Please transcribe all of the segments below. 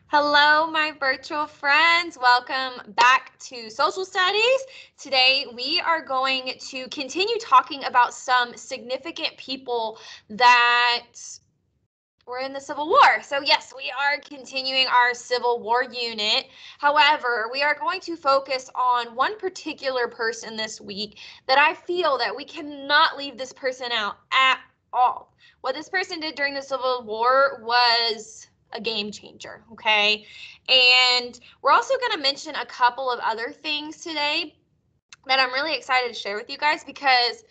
Hello, my virtual friends. Welcome back to Social Studies. Today, we are going to continue talking about some significant people that were in the Civil War. So yes, we are continuing our Civil War unit. However, we are going to focus on one particular person this week that I feel that we cannot leave this person out at all. What this person did during the Civil War was a game changer, okay? And we're also going to mention a couple of other things today that I'm really excited to share with you guys because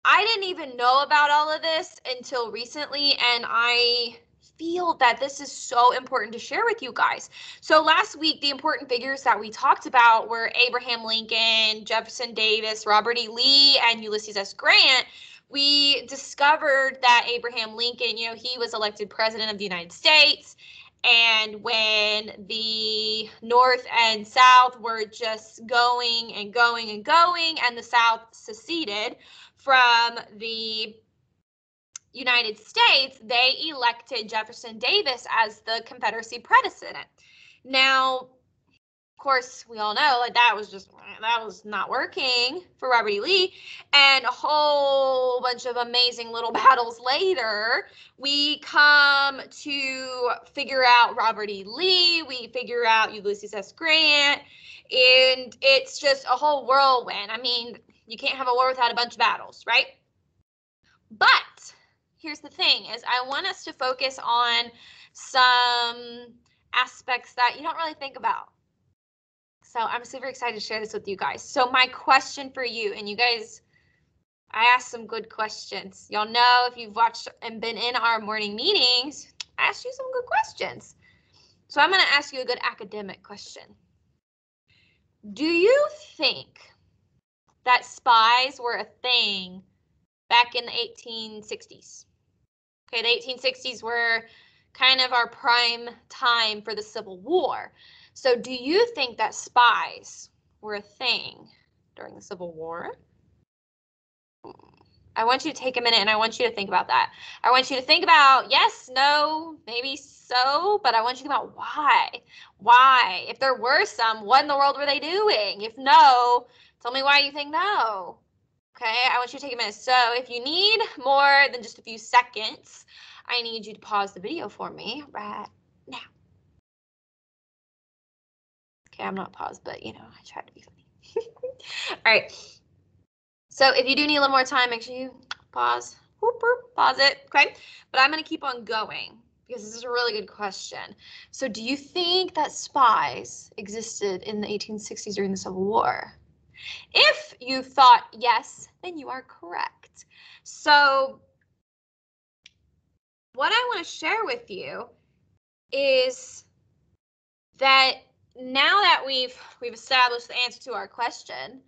I didn't even know about all of this until recently, and I feel that this is so important to share with you guys. So last week, the important figures that we talked about were Abraham Lincoln, Jefferson Davis, Robert E. Lee, and Ulysses S. Grant. We discovered that Abraham Lincoln, he was elected president of the United States. And when the North and South were just going and going and going, and the South seceded from the United States, they elected Jefferson Davis as the Confederacy president. Now, of course, we all know that was not working for Robert E. Lee. And a whole bunch of amazing little battles later, we come to figure out Robert E. Lee, we figure out Ulysses S. Grant, and it's just a whole whirlwind. I mean, you can't have a war without a bunch of battles, right? But here's the thing is I want us to focus on some aspects that you don't really think about. So I'm super excited to share this with you guys. So my question for you, and you guys, I asked some good questions. Y'all know if you've watched and been in our morning meetings, I asked you some good questions. So I'm going to ask you a good academic question. Do you think that spies were a thing back in the 1860s? Okay, the 1860s were kind of our prime time for the Civil War. So do you think that spies were a thing during the Civil War? I want you to take a minute and I want you to think about that. I want you to think about yes, no, maybe so, but I want you to think about why. Why? If there were some, what in the world were they doing? If no, tell me why you think no. Okay, I want you to take a minute. So if you need more than just a few seconds, I need you to pause the video for me right now. Okay, I'm not paused, but I tried to be funny. All right. So if you do need a little more time, make sure you pause. Whoop, whoop, pause it, okay? But I'm going to keep on going because this is a really good question. So do you think that spies existed in the 1860s during the Civil War? If you thought yes, then you are correct. So what I want to share with you is that now that we've established the answer to our question,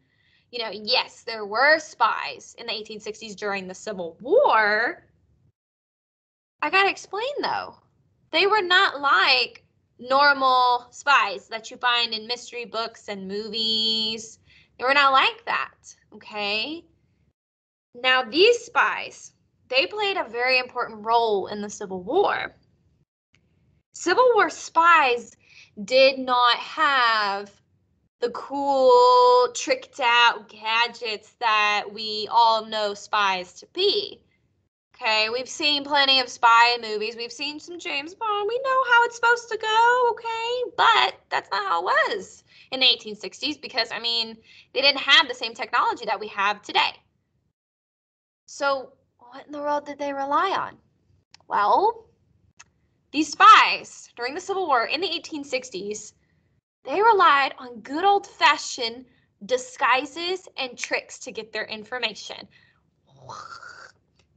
yes, there were spies in the 1860s during the Civil War. I gotta explain though, they were not like normal spies that you find in mystery books and movies. They were not like that, okay? Now these spies, they played a very important role in the Civil War. Civil War spies did not have the cool, tricked out gadgets that we all know spies to be. Okay, we've seen plenty of spy movies. We've seen some James Bond. We know how it's supposed to go, okay? But that's not how it was in the 1860s because, I mean, they didn't have the same technology that we have today. So what in the world did they rely on? Well, these spies during the Civil War in the 1860s, they relied on good old-fashioned disguises and tricks to get their information.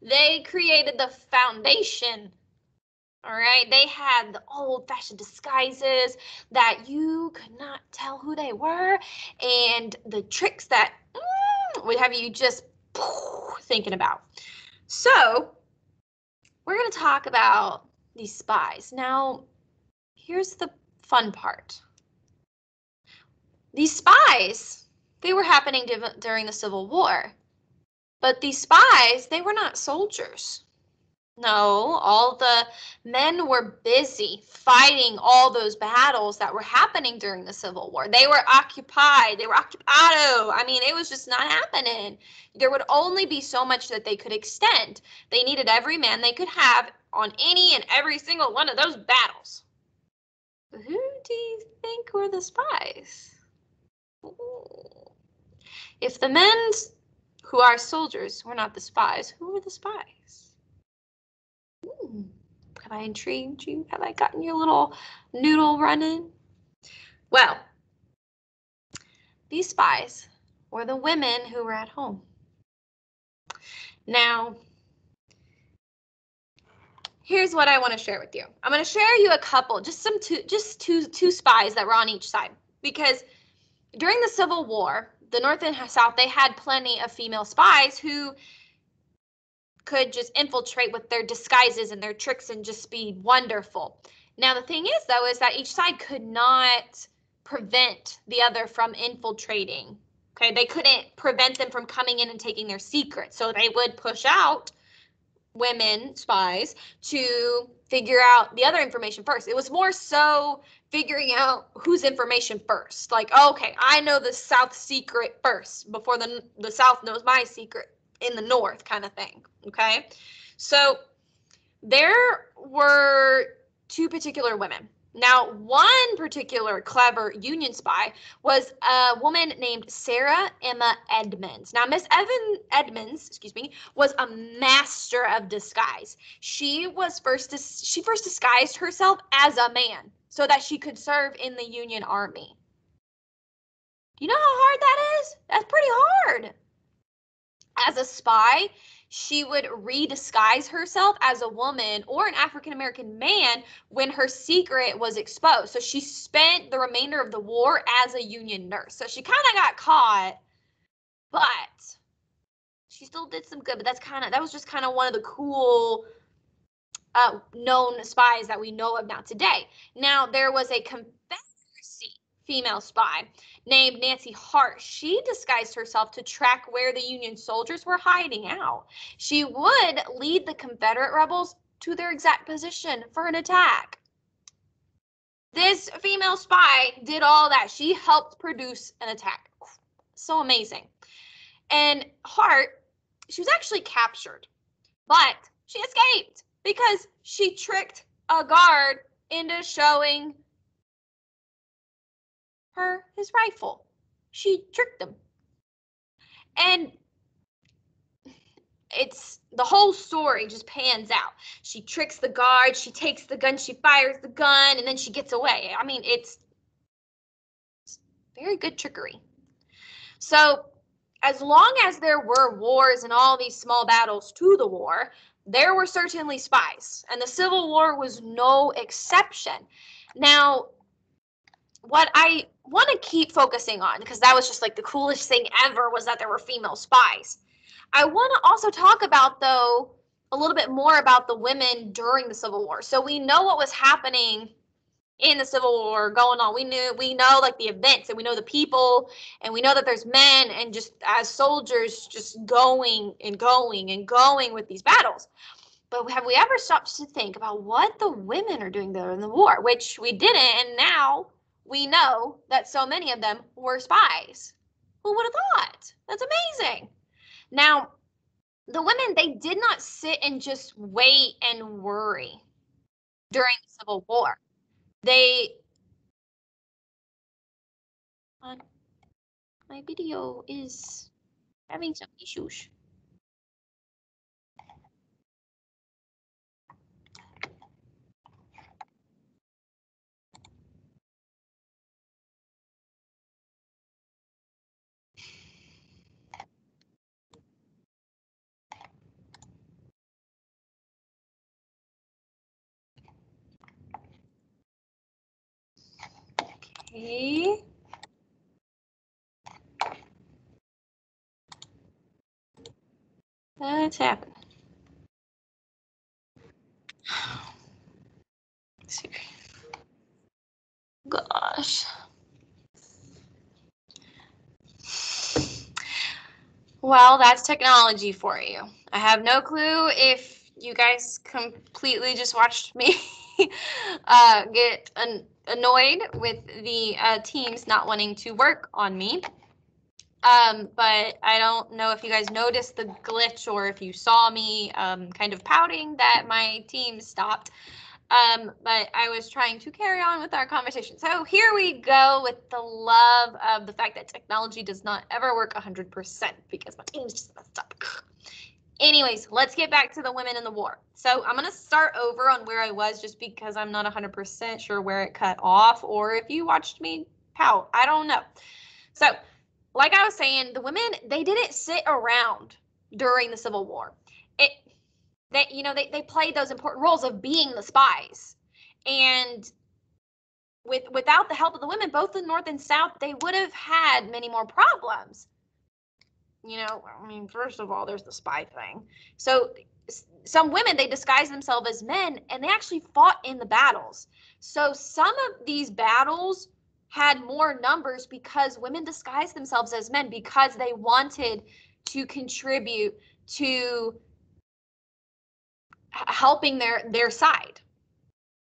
They created the foundation. All right, they had the old-fashioned disguises that you could not tell who they were, and the tricks that would have you just thinking about. So we're going to talk about these spies. Now, here's the fun part. These spies, they were happening during the Civil War, but these spies, they were not soldiers. No, all the men were busy fighting all those battles that were happening during the Civil War. They were occupied. They were occupado. I mean, it was just not happening. There would only be so much that they could extend. They needed every man they could have on any and every single one of those battles. Who do you think were the spies? Ooh. If the men who are soldiers were not the spies, who were the spies? Have I intrigued you? Have I gotten your little noodle running? Well, these spies were the women who were at home. Now, here's what I want to share with you. I'm going to share you a couple, just two spies that were on each side, because during the Civil War, the North and South, they had plenty of female spies who could just infiltrate with their disguises and their tricks and just be wonderful. Now, the thing is, though, is that each side could not prevent the other from infiltrating. Okay, they couldn't prevent them from coming in and taking their secrets. So they would push out women spies to figure out the other information first. It was more so figuring out whose information first. Like, okay, I know the South secret first before the South knows my secret in the North, kind of thing. Okay, so there were two particular women. Now, one particular clever Union spy was a woman named Sarah Emma Edmonds. Now, Miss Edmonds, was a master of disguise. She first disguised herself as a man so that she could serve in the Union Army. Do you know how hard that is? That's pretty hard. As a spy, she would redisguise herself as a woman or an African-American man when her secret was exposed. So she spent the remainder of the war as a Union nurse. So she kind of got caught, but she still did some good. But that was just kind of one of the cool known spies that we know of now today. Now, there was a Confederacy female spy named Nancy Hart. She disguised herself to track where the Union soldiers were hiding out. She would lead the Confederate rebels to their exact position for an attack. This female spy did all that. She helped produce an attack. So amazing. And Hart, she was actually captured, but she escaped because she tricked a guard into showing her his rifle. She tricked him. And it's the whole story just pans out. She tricks the guard, she takes the gun, she fires the gun, and then she gets away. I mean, it's very good trickery. So as long as there were wars and all these small battles to the war, there were certainly spies, and the Civil War was no exception. Now, what I want to keep focusing on, because that was just like the coolest thing ever, was that there were female spies. I want to also talk about, though, a little bit more about the women during the Civil War. So we know what was happening in the Civil War going on. We know like the events, and we know the people, and we know that there's men and just as soldiers just going and going and going with these battles. But have we ever stopped to think about what the women are doing there in the war? Which we didn't, and now we know that so many of them were spies. Who would have thought? That's amazing. Now, the women, they did not sit and just wait and worry during the Civil War. My video is having some issues. Okay. That's happened. Gosh. Well, that's technology for you. I have no clue if You guys completely just watched me get annoyed with the teams not wanting to work on me. But I don't know if you guys noticed the glitch or if you saw me kind of pouting that my team stopped. But I was trying to carry on with our conversation. So here we go with the love of the fact that technology does not ever work 100% because my team's just messed up. Anyways, let's get back to the women in the war. So I'm going to start over on where I was just because I'm not 100% sure where it cut off or if you watched me pout. I don't know. So like I was saying, the women, they didn't sit around during the Civil War. They played those important roles of being the spies. And without the help of the women, both the North and South, they would have had many more problems. I mean, first of all, there's the spy thing. So some women, they disguise themselves as men and they actually fought in the battles. So some of these battles had more numbers because women disguised themselves as men because they wanted to contribute to helping their side.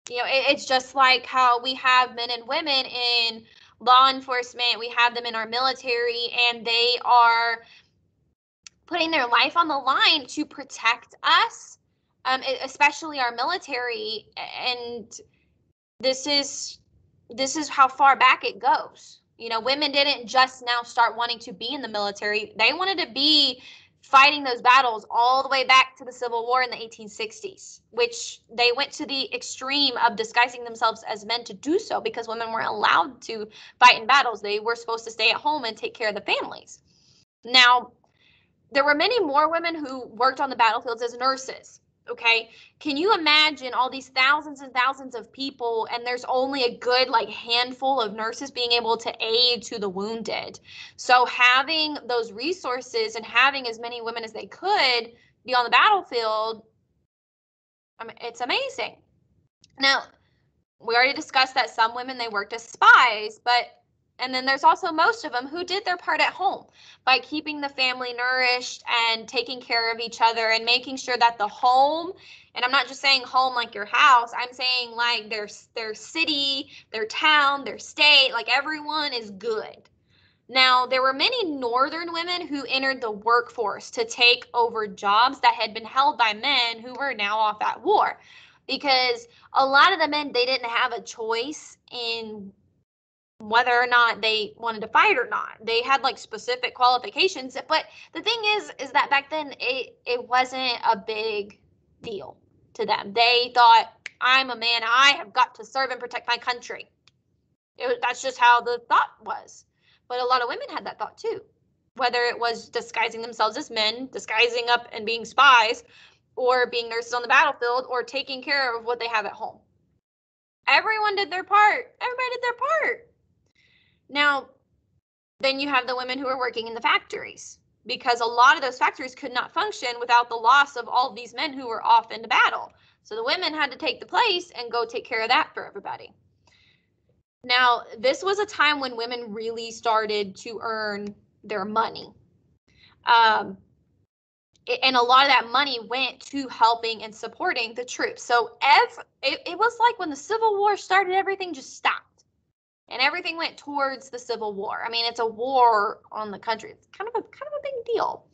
It's just like how we have men and women in law enforcement, we have them in our military, and they are putting their life on the line to protect us, especially our military. And this is how far back it goes. Women didn't just now start wanting to be in the military. They wanted to be fighting those battles all the way back to the Civil War in the 1860s, which they went to the extreme of disguising themselves as men to do so because women weren't allowed to fight in battles. They were supposed to stay at home and take care of the families. Now, there were many more women who worked on the battlefields as nurses. Okay, can you imagine all these thousands and thousands of people and there's only a good handful of nurses being able to aid to the wounded? So having those resources and having as many women as they could be on the battlefield, I mean, it's amazing. Now, we already discussed that some women, they worked as spies, and then there's also most of them who did their part at home by keeping the family nourished and taking care of each other and making sure that the home, and I'm not just saying home like your house, I'm saying like their city, their town, their state, like everyone is good. Now, there were many northern women who entered the workforce to take over jobs that had been held by men who were now off at war, because a lot of the men, they didn't have a choice in whether or not they wanted to fight or not. They had specific qualifications, but the thing is that back then it wasn't a big deal to them. They thought, I'm a man, I have got to serve and protect my country. That's just how the thought was. But a lot of women had that thought too, whether it was disguising themselves as men, disguising up and being spies, or being nurses on the battlefield, or taking care of what they have at home. Everyone did their part. Everybody did their part. Now, then you have the women who are working in the factories, because a lot of those factories could not function without the loss of all of these men who were off into battle. So the women had to take the place and go take care of that for everybody. Now, this was a time when women really started to earn their money. And a lot of that money went to helping and supporting the troops. So it was like when the Civil War started, everything just stopped. And everything went towards the Civil War. I mean, it's a war on the country. It's kind of a big deal.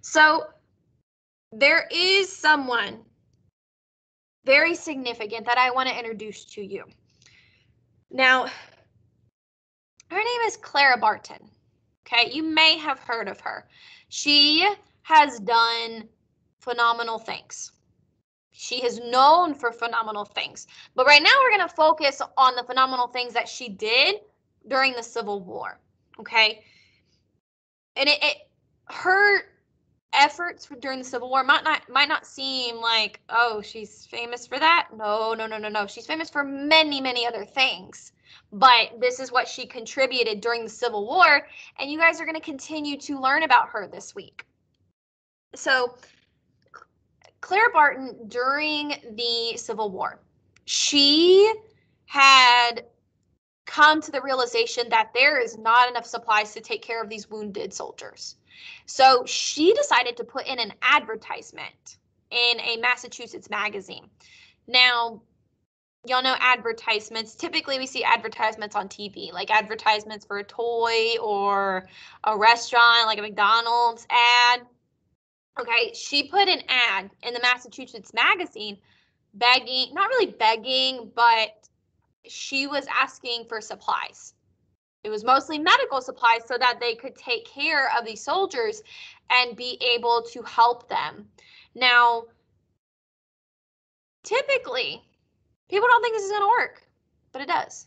So there is someone very significant that I want to introduce to you. Now, her name is Clara Barton. Okay, you may have heard of her. She has done phenomenal things. She is known for phenomenal things. But right now we're going to focus on the phenomenal things that she did during the Civil War. Okay? And her efforts during the Civil War might not seem like, oh, she's famous for that. No. She's famous for many, many other things. But this is what she contributed during the Civil War, and you guys are going to continue to learn about her this week. So, Clara Barton, during the Civil War, she had come to the realization that there is not enough supplies to take care of these wounded soldiers. So she decided to put in an advertisement in a Massachusetts magazine. Now, y'all know advertisements. Typically, we see advertisements on TV, like advertisements for a toy or a restaurant, like a McDonald's ad. Okay, she put an ad in the Massachusetts magazine begging, not really begging, but she was asking for supplies. It was mostly medical supplies so that they could take care of these soldiers and be able to help them. Now, typically, people don't think this is going to work, but it does.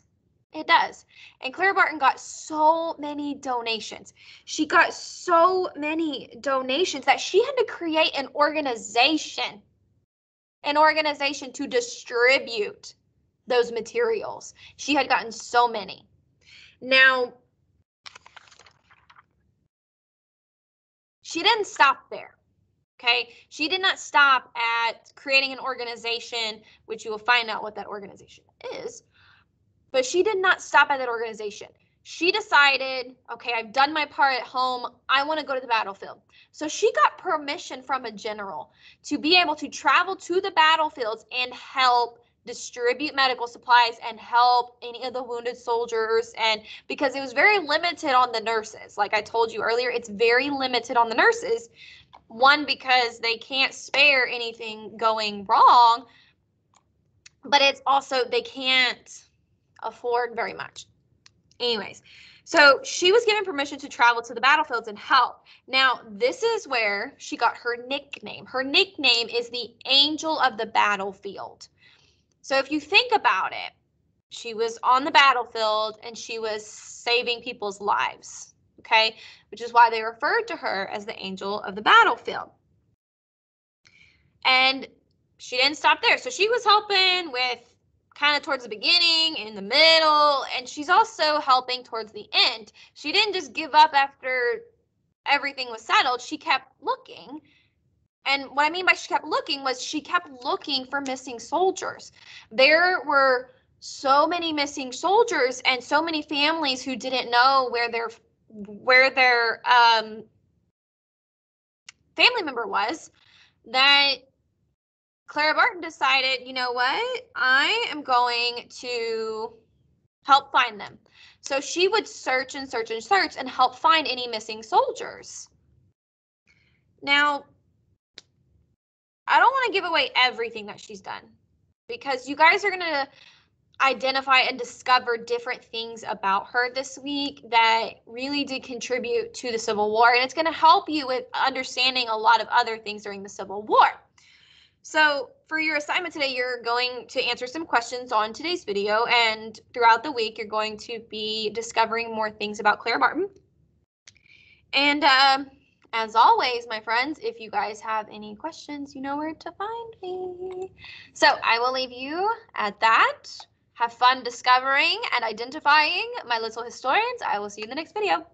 It does. And Clara Barton got so many donations. She got so many donations that she had to create an organization to distribute those materials. She had gotten so many. Now, she didn't stop there. Okay, she did not stop at creating an organization, which you will find out what that organization is, but she did not stop at that organization. She decided, okay, I've done my part at home. I want to go to the battlefield. So she got permission from a general to be able to travel to the battlefields and help distribute medical supplies and help any of the wounded soldiers. And because it was very limited on the nurses, like I told you earlier, it's very limited on the nurses. One, because they can't spare anything going wrong, but it's also they can't afford very much. Anyways, so she was given permission to travel to the battlefields and help. Now, this is where she got her nickname. Her nickname is the Angel of the Battlefield. So if you think about it, she was on the battlefield and she was saving people's lives, okay? Which is why they referred to her as the Angel of the Battlefield. And she didn't stop there. So she was helping with kind of towards the beginning, in the middle, and she's also helping towards the end. She didn't just give up after everything was settled. She kept looking. And what I mean by she kept looking was she kept looking for missing soldiers. There were so many missing soldiers and so many families who didn't know where their family member was, that Clara Barton decided, you know what, I am going to help find them. So she would search and search and search and help find any missing soldiers. Now, I don't want to give away everything that she's done, because you guys are going to identify and discover different things about her this week that really did contribute to the Civil War, and it's going to help you with understanding a lot of other things during the Civil War. So for your assignment today, you're going to answer some questions on today's video, and throughout the week, you're going to be discovering more things about Clara Barton. And as always, my friends, if you guys have any questions, you know where to find me. So I will leave you at that. Have fun discovering and identifying my little historians. I will see you in the next video.